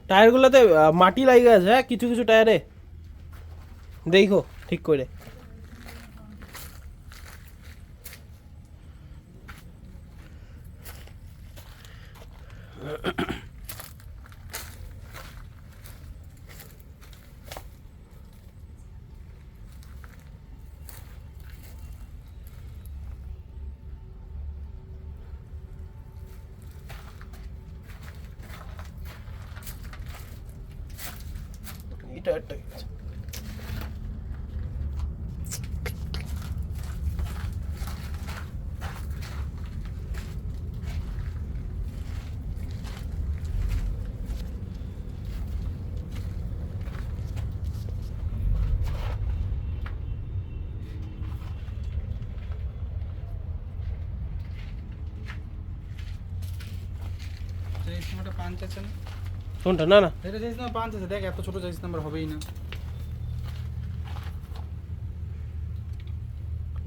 টায়ারগুলোতে মাটি লাগে গেছে, হ্যাঁ কিছু কিছু টায়ারে, দেখো ঠিক করে। এটা একটা সাইজ নাম্বারটা 5 আছে না? কোনটা? না না এটা সাইজ নাম্বার 5 আছে, দেখ এত ছোট সাইজ নাম্বার হবেই না।